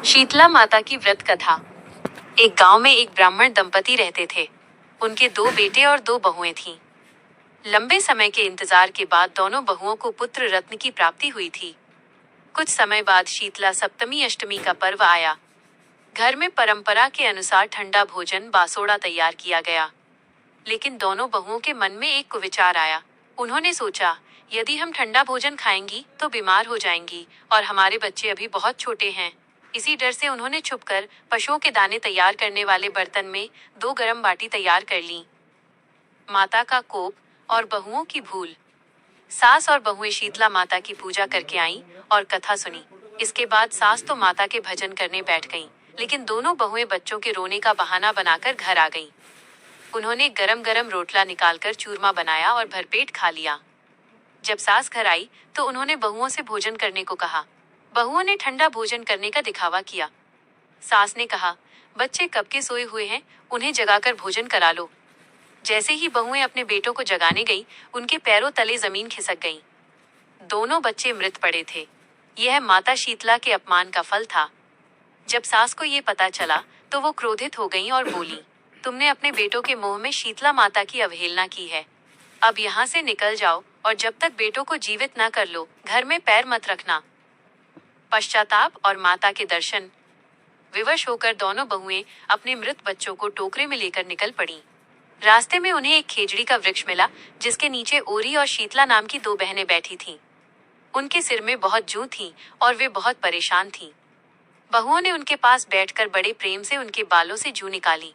शीतला माता की व्रत कथा। एक गांव में एक ब्राह्मण दंपति रहते थे। उनके 2 बेटे और 2 बहुएं थीं। लंबे समय के इंतजार के बाद दोनों बहुओं को पुत्र रत्न की प्राप्ति हुई थी। कुछ समय बाद शीतला सप्तमी अष्टमी का पर्व आया। घर में परंपरा के अनुसार ठंडा भोजन बासोड़ा तैयार किया गया। लेकिन दोनों बहुओं के मन में एक कुविचार आया। उन्होंने सोचा, यदि हम ठंडा भोजन खाएंगी तो बीमार हो जाएंगी और हमारे बच्चे अभी बहुत छोटे हैं। इसी डर से उन्होंने छुपकर पशुओं के दाने तैयार करने वाले बर्तन में 2 गरम बाटी तैयार कर ली। माता का कोप और बहुओं की भूल। सास और बहुएं शीतला माता की पूजा करके आईं और कथा सुनी। इसके बाद सास तो माता के भजन करने बैठ गईं, लेकिन दोनों बहुएं बच्चों के रोने का बहाना बनाकर घर आ गईं। उन्होंने गरम गरम रोटला निकालकर चूरमा बनाया और भरपेट खा लिया। जब सास घर आई तो उन्होंने बहुओं से भोजन करने को कहा। बहुओं ने ठंडा भोजन करने का दिखावा किया। सास ने कहा, बच्चे कब के सोए हुए हैं, उन्हें जगाकर भोजन करा लो। जैसे ही बहुएं अपने बेटों को जगाने गई, उनके पैरों तले जमीन खिसक गई। दोनों बच्चे मृत पड़े थे। यह माता शीतला के अपमान का फल था। जब सास को ये पता चला तो वो क्रोधित हो गईं और बोली, तुमने अपने बेटों के मोह में शीतला माता की अवहेलना की है। अब यहाँ से निकल जाओ और जब तक बेटों को जीवित न कर लो, घर में पैर मत रखना। पश्चाताप और माता के दर्शन। विवश होकर दोनों बहुएं अपने मृत बच्चों को टोकरे में लेकर निकल पड़ी। रास्ते में उन्हें एक खेजड़ी का वृक्ष मिला, जिसके नीचे ओरी और शीतला नाम की 2 बहनें बैठी थीं। उनके सिर में बहुत जूं थी और वे बहुत परेशान थीं। बहुओं ने उनके पास बैठकर बड़े प्रेम से उनके बालों से जूं निकाली।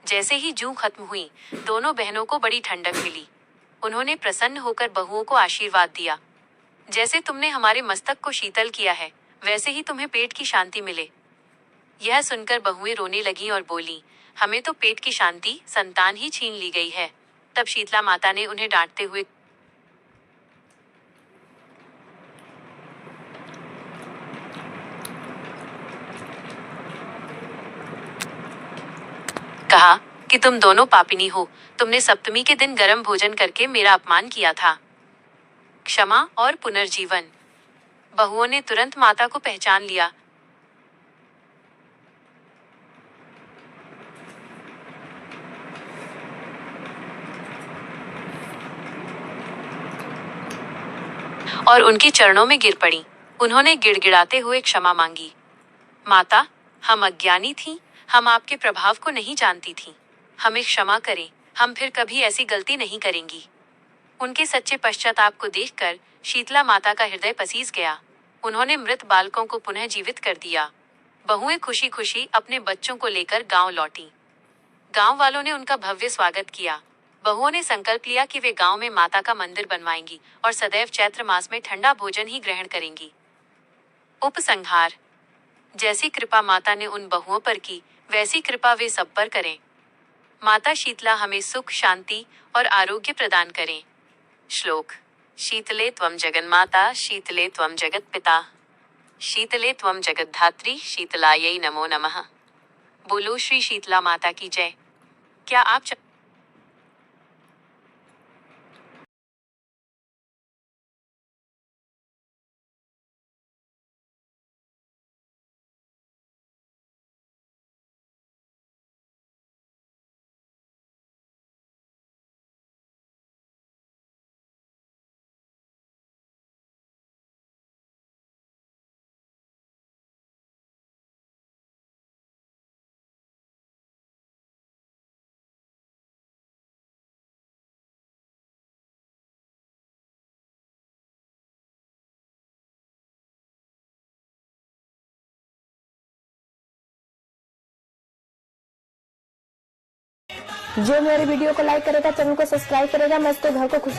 जैसे ही जूं खत्म हुई, दोनों बहनों को बड़ी ठंडक मिली। उन्होंने प्रसन्न होकर बहुओं को आशीर्वाद दिया, जैसे तुमने हमारे मस्तक को शीतल किया है, वैसे ही तुम्हें पेट की शांति मिले। यह सुनकर बहुएं रोने लगीं और बोली, हमें तो पेट की शांति, संतान ही छीन ली गई है। तब शीतला माता ने उन्हें डांटते हुए कहा कि तुम दोनों पापिनी हो। तुमने सप्तमी के दिन गरम भोजन करके मेरा अपमान किया था। क्षमा और पुनर्जीवन। बहुओं ने तुरंत माता को पहचान लिया। और उनके चरणों में गिर पड़ी। उन्होंने गिड़गिड़ाते हुए क्षमा मांगी। माता, हम अज्ञानी थीं, हम आपके प्रभाव को नहीं जानती थीं। हमें क्षमा करें, हम फिर कभी ऐसी गलती नहीं करेंगी। उनके सच्चे पश्चाताप को देखकर शीतला माता का हृदय पसीज गया। उन्होंने मृत बालकों को पुनः जीवित कर दिया। बहुएं खुशी खुशी अपने बच्चों को लेकर गांव लौटी। गांव वालों ने उनका भव्य स्वागत किया। बहुओं ने संकल्प लिया कि वे गांव में माता का मंदिर बनवाएंगी और सदैव चैत्र मास में ठंडा भोजन ही ग्रहण करेंगी। उपसंहार। जैसी कृपा माता ने उन बहुओं पर की, वैसी कृपा वे सब पर करें। माता शीतला हमें सुख, शांति और आरोग्य प्रदान करें। श्लोक। शीतले त्वं जगन्माता, शीतले त्वं जगत्पिता, शीतले त्वं जगद्धात्री, शीतलायै नमो नमः। बोलो श्री शीतला माता की जय। क्या आप जो मेरे वीडियो को लाइक करेगा, चैनल को सब्सक्राइब करेगा, मैं उसके घर को खुशी